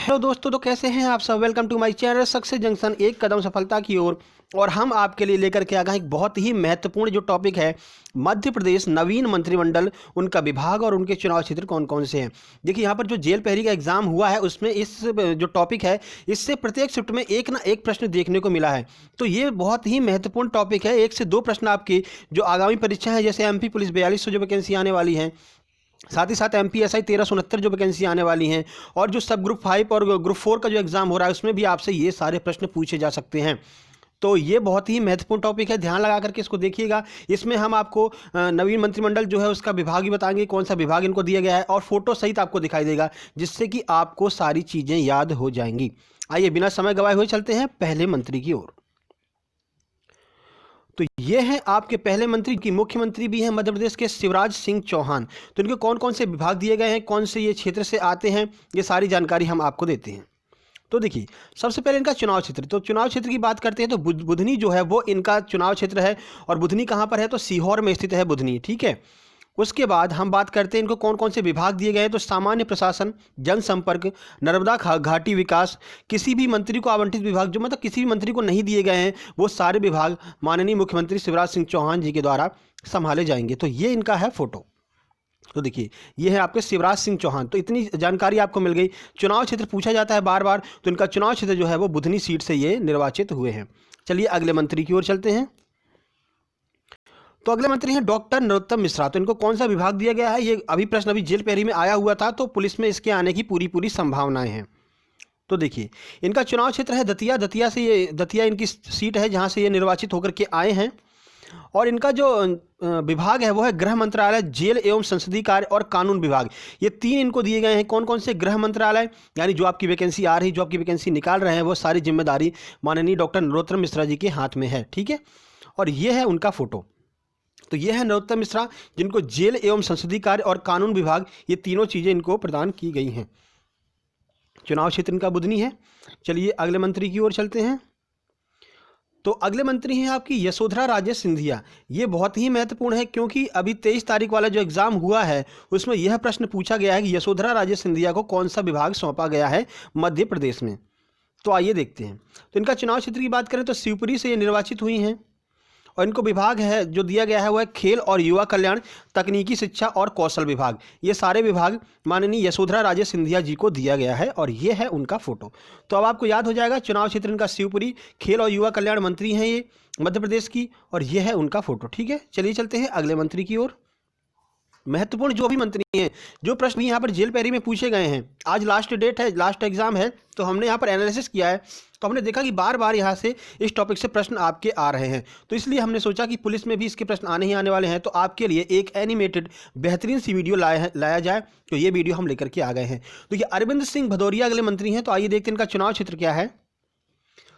Hello दोस्तों, तो कैसे हैं आप सब। Welcome to my channel Success Junction, एक कदम सफलता की ओर। और हम आपके लिए लेकर के आ गए एक बहुत ही महत्वपूर्ण जो टॉपिक है, मध्य प्रदेश नवीन मंत्रिमंडल, उनका विभाग और उनके चुनाव क्षेत्र कौन कौन से हैं। देखिए, यहाँ पर जो जेल पहरी का एग्जाम हुआ है उसमें इस जो टॉपिक है, इससे प्रत्येक शिफ्ट में एक ना एक प्रश्न देखने को मिला है। तो ये बहुत ही महत्वपूर्ण टॉपिक है। 1 से 2 प्रश्न आपकी जो आगामी परीक्षा है, जैसे एमपी पुलिस 4200 जो वैकेंसी आने वाली हैं, साथ ही साथ एमपीएसआई 1369 जो वैकेंसी आने वाली हैं, और जो सब ग्रुप 5 और ग्रुप 4 का जो एग्जाम हो रहा है उसमें भी आपसे ये सारे प्रश्न पूछे जा सकते हैं। तो ये बहुत ही महत्वपूर्ण टॉपिक है, ध्यान लगा करके इसको देखिएगा। इसमें हम आपको नवीन मंत्रिमंडल जो है उसका विभाग भी बताएंगे, कौन सा विभाग इनको दिया गया है, और फोटो सहित आपको दिखाई देगा, जिससे कि आपको सारी चीज़ें याद हो जाएंगी। आइए बिना समय गवाए हुए चलते हैं पहले मंत्री की ओर। तो ये हैं आपके पहले मंत्री की मुख्यमंत्री भी हैं मध्य प्रदेश के शिवराज सिंह चौहान। तो इनके कौन कौन से विभाग दिए गए हैं, कौन से ये क्षेत्र से आते हैं, ये सारी जानकारी हम आपको देते हैं। तो देखिए, सबसे पहले इनका चुनाव क्षेत्र। तो चुनाव क्षेत्र की बात करते हैं तो बुधनी जो है वो इनका चुनाव क्षेत्र है। और बुधनी कहाँ पर है, तो सीहोर में स्थित है बुधनी, ठीक है। उसके बाद हम बात करते हैं इनको कौन कौन से विभाग दिए गए हैं। तो सामान्य प्रशासन, जनसंपर्क, नर्मदा घाटी विकास। किसी भी मंत्री को आवंटित विभाग जो मतलब किसी भी मंत्री को नहीं दिए गए हैं, वो सारे विभाग माननीय मुख्यमंत्री शिवराज सिंह चौहान जी के द्वारा संभाले जाएंगे। तो ये इनका है फोटो। तो देखिए, ये है आपके शिवराज सिंह चौहान। तो इतनी जानकारी आपको मिल गई। चुनाव क्षेत्र पूछा जाता है बार बार, तो इनका चुनाव क्षेत्र जो है वो बुधनी सीट से ये निर्वाचित हुए हैं। चलिए अगले मंत्री की ओर चलते हैं। तो अगले मंत्री हैं डॉक्टर नरोत्तम मिश्रा। तो इनको कौन सा विभाग दिया गया है, ये अभी प्रश्न अभी जेल पहरी में आया हुआ था, तो पुलिस में इसके आने की पूरी संभावनाएं हैं। तो देखिए, इनका चुनाव क्षेत्र है दतिया इनकी सीट है जहां से ये निर्वाचित होकर के आए हैं। और इनका जो विभाग है वो है गृह मंत्रालय, जेल एवं संसदीय कार्य और कानून विभाग। ये 3 इनको दिए गए हैं। कौन कौन से, गृह मंत्रालय यानी जो आपकी वैकेंसी आ रही, जो आपकी वैकेंसी निकाल रहे हैं, वो सारी जिम्मेदारी माननीय डॉक्टर नरोत्तम मिश्रा जी के हाथ में है, ठीक है। और ये है उनका फोटो। तो ये है नरोत्तम मिश्रा, जिनको जेल एवं संसदीय कार्य और कानून विभाग, ये तीनों चीज़ें इनको प्रदान की गई हैं। चुनाव क्षेत्र इनका बुधनी है। चलिए अगले मंत्री की ओर चलते हैं। तो अगले मंत्री हैं आपकी यशोधरा राजे सिंधिया। ये बहुत ही महत्वपूर्ण है, क्योंकि अभी 23 तारीख वाला जो एग्जाम हुआ है उसमें यह प्रश्न पूछा गया है कि यशोधरा राजे सिंधिया को कौन सा विभाग सौंपा गया है मध्य प्रदेश में। तो आइए देखते हैं। तो इनका चुनाव क्षेत्र की बात करें तो शिवपुरी से ये निर्वाचित हुई हैं। और इनको विभाग है जो दिया गया है वो है खेल और युवा कल्याण, तकनीकी शिक्षा और कौशल विभाग। ये सारे विभाग माननीय यशोधरा राजे सिंधिया जी को दिया गया है, और ये है उनका फोटो। तो अब आपको याद हो जाएगा, चुनाव क्षेत्र इनका शिवपुरी, खेल और युवा कल्याण मंत्री हैं ये मध्य प्रदेश की, और ये है उनका फोटो, ठीक है। चलिए चलते हैं अगले मंत्री की ओर। महत्वपूर्ण जो भी मंत्री हैं, जो प्रश्न भी यहाँ पर जेल पहरी में पूछे गए हैं, आज लास्ट डेट है, लास्ट एग्जाम है, तो हमने यहाँ पर एनालिसिस किया है। तो हमने देखा कि बार बार यहाँ से इस टॉपिक से प्रश्न आपके आ रहे हैं, तो इसलिए हमने सोचा कि पुलिस में भी इसके प्रश्न आने ही आने वाले हैं, तो आपके लिए एक एनिमेटेड बेहतरीन सी वीडियो लाया जाए। तो ये वीडियो हम लेकर के आ गए हैं। तो ये अरविंद सिंह भदौरिया अगले मंत्री हैं। तो आइए देखते हैं इनका चुनाव क्षेत्र क्या है।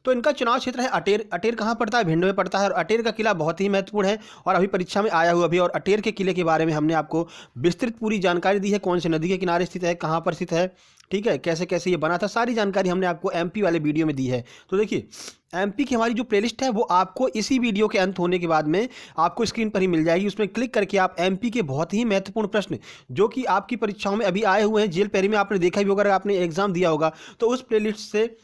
तो इनका चुनाव क्षेत्र है अटेर। अटेर कहाँ पड़ता है, भिंड में पड़ता है। और अटेर का किला बहुत ही महत्वपूर्ण है, और अभी परीक्षा में आया हुआ भी। और अटेर के किले के बारे में हमने आपको विस्तृत पूरी जानकारी दी है, कौन से नदी के किनारे स्थित है, कहाँ पर स्थित है, ठीक है, कैसे कैसे ये बना था, सारी जानकारी हमने आपको एमपी वाले वीडियो में दी है। तो देखिए, एमपी की हमारी जो प्लेलिस्ट है वो आपको इसी वीडियो के अंत होने के बाद में आपको स्क्रीन पर ही मिल जाएगी। उसमें क्लिक करके आप एमपी के बहुत ही महत्वपूर्ण प्रश्न जो कि आपकी परीक्षाओं में अभी आए हुए हैं, जेल पहरी में आपने देखा भी होगा, अगर आपने एग्जाम दिया होगा, तो उस प्लेलिस्ट से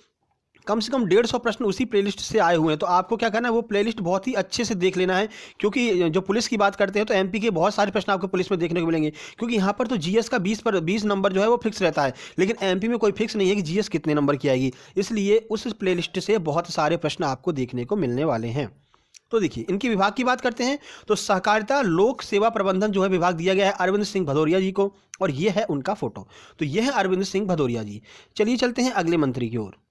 कम 150 प्रश्न उसी प्लेलिस्ट से आए हुए हैं। तो आपको क्या करना है, वो प्लेलिस्ट बहुत ही अच्छे से देख लेना है, क्योंकि जो पुलिस की बात करते हैं तो एमपी के बहुत सारे प्रश्न आपको पुलिस में देखने को मिलेंगे। क्योंकि यहाँ पर तो जीएस का 20 नंबर जो है वो फिक्स रहता है, लेकिन एमपी में कोई फिक्स नहीं है कि जीएस कितने नंबर की आएगी, इसलिए उस प्लेलिस्ट से बहुत सारे प्रश्न आपको देखने को मिलने वाले हैं। तो देखिए, इनके विभाग की बात करते हैं तो सहकारिता लोक सेवा प्रबंधन जो है विभाग दिया गया है अरविंद सिंह भदौरिया जी को, और ये है उनका फोटो। तो ये है अरविंद सिंह भदौरिया जी। चलिए चलते हैं अगले मंत्री की ओर।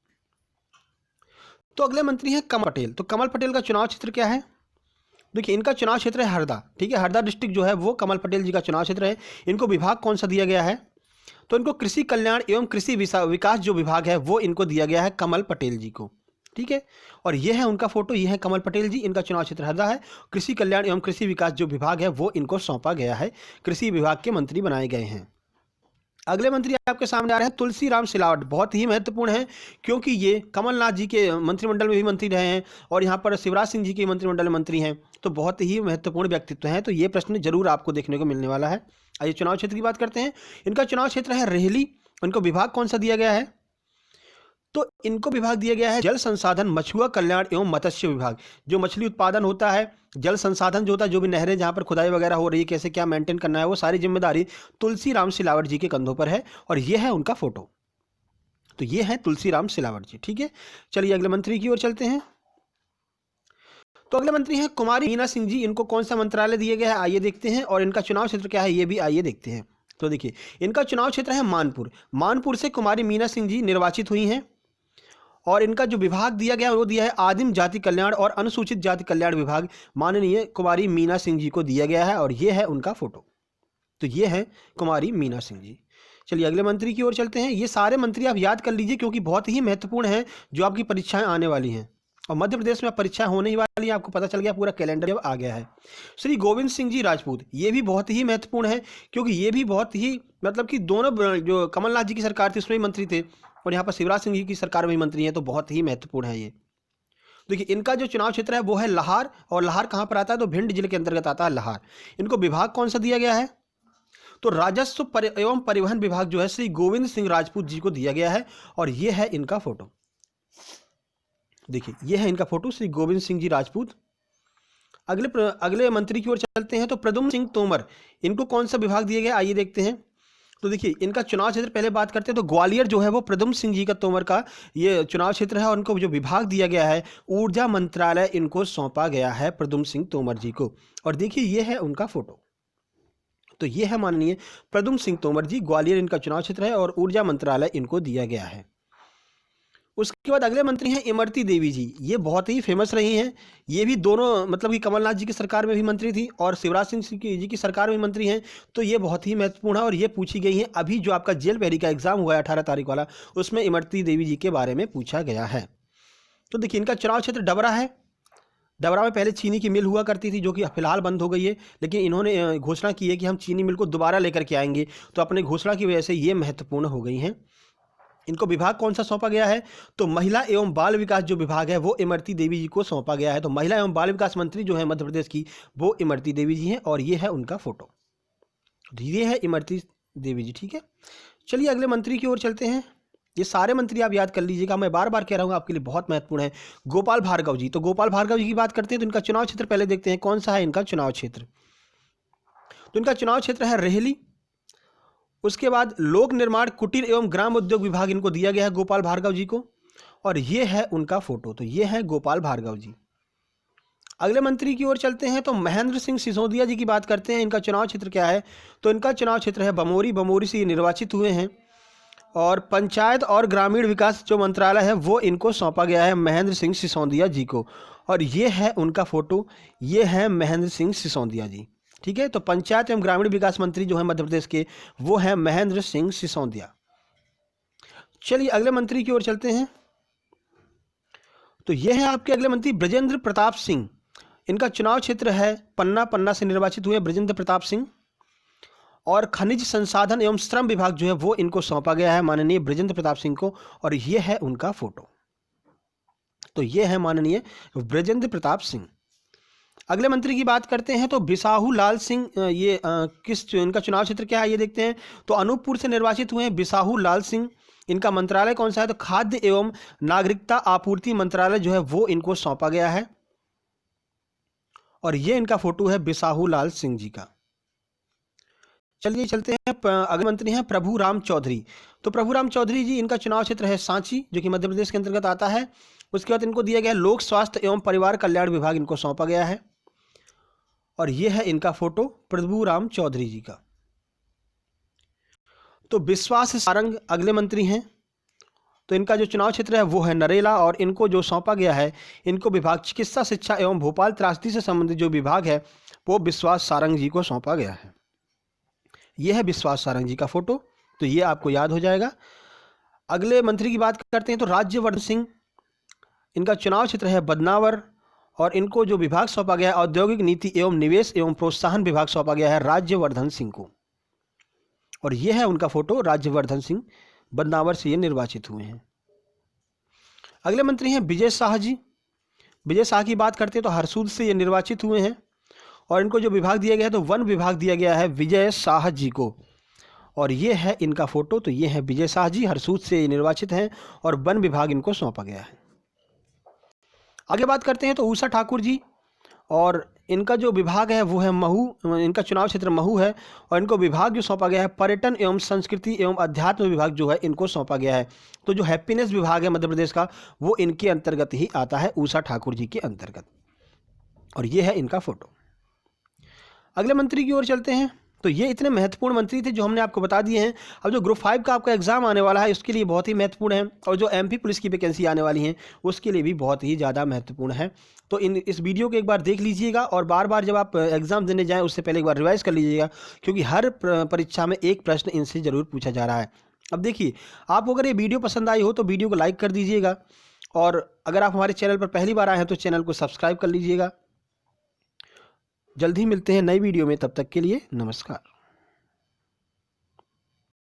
तो अगले मंत्री हैं कमल पटेल। तो कमल पटेल का चुनाव क्षेत्र क्या है, देखिए इनका चुनाव क्षेत्र है हरदा, ठीक है। हरदा डिस्ट्रिक्ट जो है वो कमल पटेल जी का चुनाव क्षेत्र है। इनको विभाग कौन सा दिया गया है, तो इनको कृषि कल्याण एवं कृषि विकास जो विभाग है वो इनको दिया गया है कमल पटेल जी को, ठीक है। और ये है उनका फोटो, ये है कमल पटेल जी। इनका चुनाव क्षेत्र हरदा है। कृषि कल्याण एवं कृषि विकास जो विभाग है वो इनको सौंपा गया है, कृषि विभाग के मंत्री बनाए गए हैं। अगले मंत्री आपके सामने आ रहे हैं तुलसीराम सिलावट। बहुत ही महत्वपूर्ण है, क्योंकि ये कमलनाथ जी के मंत्रिमंडल में भी मंत्री रहे हैं, और यहाँ पर शिवराज सिंह जी के मंत्रिमंडल में मंत्री हैं। तो बहुत ही महत्वपूर्ण व्यक्तित्व हैं, तो ये प्रश्न जरूर आपको देखने को मिलने वाला है। आइए चुनाव क्षेत्र की बात करते हैं। इनका चुनाव क्षेत्र है रेहली। इनको विभाग कौन सा दिया गया है, तो इनको विभाग दिया गया है जल संसाधन, मछुआ कल्याण एवं मत्स्य विभाग। जो मछली उत्पादन होता है, जल संसाधन जो होता है, जो भी नहरें जहाँ पर खुदाई वगैरह हो रही है, कैसे क्या मेंटेन करना है, वो सारी जिम्मेदारी तुलसीराम सिलावट जी के कंधों पर है। और ये है उनका फोटो। तो ये है तुलसीराम सिलावट जी। ठीक है, चलिए अगले मंत्री की ओर चलते हैं। तो अगले मंत्री हैं कुमारी मीना सिंह जी। इनको कौन सा मंत्रालय दिया गया है, आइए देखते हैं। और इनका चुनाव क्षेत्र क्या है, ये भी आइए देखते हैं। तो देखिए, इनका चुनाव क्षेत्र है मानपुर। मानपुर से कुमारी मीना सिंह जी निर्वाचित हुई हैं। और इनका जो विभाग दिया गया वो दिया है आदिम जाति कल्याण और अनुसूचित जाति कल्याण विभाग, माननीय कुमारी मीना सिंह जी को दिया गया है। और ये है उनका फोटो। तो ये है कुमारी मीना सिंह जी। चलिए अगले मंत्री की ओर चलते हैं। ये सारे मंत्री आप याद कर लीजिए, क्योंकि बहुत ही महत्वपूर्ण हैं, जो आपकी परीक्षाएं आने वाली हैं। और मध्य प्रदेश में परीक्षाएं होने ही वाली हैं, आपको पता चल गया, पूरा कैलेंडर जब आ गया है। श्री गोविंद सिंह जी राजपूत, ये भी बहुत ही महत्वपूर्ण है, क्योंकि ये भी बहुत ही मतलब कि दोनों, जो कमलनाथ जी की सरकार थी उसमें भी मंत्री थे, और यहाँ पर शिवराज सिंह जी की सरकार में भी मंत्री हैं। तो बहुत ही महत्वपूर्ण है ये। देखिए, इनका जो चुनाव क्षेत्र है वो है लाहार। और लाहार कहाँ पर आता है, तो भिंड जिले के अंतर्गत आता है लाहार। इनको विभाग कौन सा दिया गया है, तो राजस्व एवं परिवहन विभाग जो है श्री गोविंद सिंह राजपूत जी को दिया गया है। और ये है इनका फोटो। देखिए, ये है इनका फोटो, श्री गोविंद सिंह जी राजपूत। अगले मंत्री की ओर चलते हैं। तो प्रद्युम्न सिंह तोमर, इनको कौन सा विभाग दिया गया, आइए देखते हैं। तो देखिए, इनका चुनाव क्षेत्र पहले बात करते हैं। तो ग्वालियर जो है वो प्रद्युम्न सिंह जी का तोमर का ये चुनाव क्षेत्र है। और उनको जो विभाग दिया गया है, ऊर्जा मंत्रालय इनको सौंपा गया है प्रद्युम्न सिंह तोमर जी को। और देखिए, ये है उनका फोटो। तो ये है माननीय प्रद्युम्न सिंह तोमर जी, ग्वालियर इनका चुनाव क्षेत्र है और ऊर्जा मंत्रालय इनको दिया गया है। उसके बाद अगले मंत्री हैं इमरती देवी जी। ये बहुत ही फेमस रही हैं। ये भी दोनों मतलब कि कमलनाथ जी की सरकार में भी मंत्री थी और शिवराज सिंह जी की सरकार में मंत्री हैं। तो ये बहुत ही महत्वपूर्ण है और ये पूछी गई हैं। अभी जो आपका जेल पहरी का एग्जाम हुआ है 18 तारीख वाला, उसमें इमरती देवी जी के बारे में पूछा गया है। तो देखिए, इनका चुनाव क्षेत्र डबरा है। डबरा में पहले चीनी की मिल हुआ करती थी, जो कि फिलहाल बंद हो गई है, लेकिन इन्होंने घोषणा की है कि हम चीनी मिल को दोबारा लेकर के आएंगे। तो अपने घोषणा की वजह से ये महत्वपूर्ण हो गई हैं। इनको विभाग कौन सा सौंपा गया है, तो महिला एवं बाल विकास जो विभाग है वो इमरती देवी जी को सौंपा गया है। तो महिला एवं बाल विकास मंत्री जो है मध्य प्रदेश की, वो इमरती देवी जी हैं। और ये है उनका फोटो। ये है इमरती देवी जी। ठीक है, चलिए अगले मंत्री की ओर चलते हैं। ये सारे मंत्री आप याद कर लीजिएगा, मैं बार बार कह रहा हूँ, आपके लिए बहुत महत्वपूर्ण है। गोपाल भार्गव जी, तो गोपाल भार्गव जी की बात करते हैं। तो इनका चुनाव क्षेत्र पहले देखते हैं, कौन सा है इनका चुनाव क्षेत्र। तो इनका चुनाव क्षेत्र है रेहली। उसके बाद लोक निर्माण, कुटीर एवं ग्राम उद्योग विभाग इनको दिया गया है गोपाल भार्गव जी को। और ये है उनका फोटो। तो ये है गोपाल भार्गव जी। अगले मंत्री की ओर चलते हैं। तो महेंद्र सिंह सिसोदिया जी की बात करते हैं। इनका चुनाव क्षेत्र क्या है, तो इनका चुनाव क्षेत्र है बमोरी। बमोरी से ये निर्वाचित हुए हैं। और पंचायत और ग्रामीण विकास जो मंत्रालय है वो इनको सौंपा गया है महेंद्र सिंह सिसोदिया जी को। और ये है उनका फोटो। ये है महेंद्र सिंह सिसोदिया जी। ठीक है, तो पंचायत एवं ग्रामीण विकास मंत्री जो है मध्य प्रदेश के, वो है महेंद्र सिंह सिसोदिया। चलिए अगले मंत्री की ओर चलते हैं। तो ये है आपके अगले मंत्री ब्रजेंद्र प्रताप सिंह। इनका चुनाव क्षेत्र है पन्ना। पन्ना से निर्वाचित हुए ब्रजेंद्र प्रताप सिंह। और खनिज संसाधन एवं श्रम विभाग जो है वो इनको सौंपा गया है माननीय ब्रजेंद्र प्रताप सिंह को। और ये है उनका फोटो। तो ये है माननीय ब्रजेंद्र प्रताप सिंह। अगले मंत्री की बात करते हैं। तो बिसाहू लाल सिंह, ये इनका चुनाव क्षेत्र क्या है ये देखते हैं। तो अनूपपुर से निर्वाचित हुए हैं बिसाहू लाल सिंह। इनका मंत्रालय कौन सा है, तो खाद्य एवं नागरिकता आपूर्ति मंत्रालय जो है वो इनको सौंपा गया है। और ये इनका फोटो है बिसाहू लाल सिंह जी का। चलिए चलते हैं, अगले मंत्री हैं प्रभु राम चौधरी। तो प्रभु राम चौधरी जी, इनका चुनाव क्षेत्र है सांची, जो कि मध्य प्रदेश के अंतर्गत आता है। उसके बाद इनको दिया गया लोक स्वास्थ्य एवं परिवार कल्याण विभाग इनको सौंपा गया है। और ये है इनका फोटो प्रभु राम चौधरी जी का। तो विश्वास सारंग अगले मंत्री हैं। तो इनका जो चुनाव क्षेत्र है वो है नरेला। और इनको जो सौंपा गया है, इनको विभाग चिकित्सा शिक्षा एवं भोपाल त्रासदी से संबंधित जो विभाग है वो विश्वास सारंग जी को सौंपा गया है। यह है विश्वास सारंग जी का फोटो। तो ये आपको याद हो जाएगा। अगले मंत्री की बात करते हैं। तो राज्यवर्धन सिंह, इनका चुनाव क्षेत्र है बदनावर। और इनको जो विभाग सौंपा गया है औद्योगिक नीति एवं निवेश एवं प्रोत्साहन विभाग सौंपा गया है राज्यवर्धन सिंह को। और यह है उनका फोटो, राज्यवर्धन सिंह, बदनावर से ये निर्वाचित हुए हैं। अगले मंत्री हैं विजय शाह जी। विजय शाह की बात करते हैं। तो हरसूद से ये निर्वाचित हुए हैं। और इनको जो विभाग दिया गया है तो वन विभाग दिया गया है विजय शाह जी को। और ये है इनका फ़ोटो। तो ये है विजय शाह जी, हरसूद से निर्वाचित हैं और वन विभाग इनको सौंपा गया है। आगे बात करते हैं तो उषा ठाकुर जी, और इनका जो विभाग है वो है महू, इनका चुनाव क्षेत्र महू है और इनको विभाग जो सौंपा गया है पर्यटन एवं संस्कृति एवं अध्यात्म विभाग जो है इनको सौंपा गया है। तो जो हैप्पीनेस विभाग है मध्य प्रदेश का वो इनके अंतर्गत ही आता है, उषा ठाकुर जी के अंतर्गत। और ये है इनका फोटो। अगले मंत्री की ओर चलते हैं। तो ये इतने महत्वपूर्ण मंत्री थे जो हमने आपको बता दिए हैं। अब जो ग्रुप 5 का आपका एग्जाम आने वाला है उसके लिए बहुत ही महत्वपूर्ण है, और जो एमपी पुलिस की वैकेंसी आने वाली हैं उसके लिए भी बहुत ही ज़्यादा महत्वपूर्ण है। तो इस वीडियो को एक बार देख लीजिएगा, और बार बार जब आप एग्जाम देने जाएँ उससे पहले एक बार रिवाइज कर लीजिएगा, क्योंकि हर परीक्षा में एक प्रश्न इनसे ज़रूर पूछा जा रहा है। अब देखिए, आपको अगर ये वीडियो पसंद आई हो तो वीडियो को लाइक कर दीजिएगा, और अगर आप हमारे चैनल पर पहली बार आए हैं तो चैनल को सब्सक्राइब कर लीजिएगा। जल्द ही मिलते हैं नई वीडियो में, तब तक के लिए नमस्कार।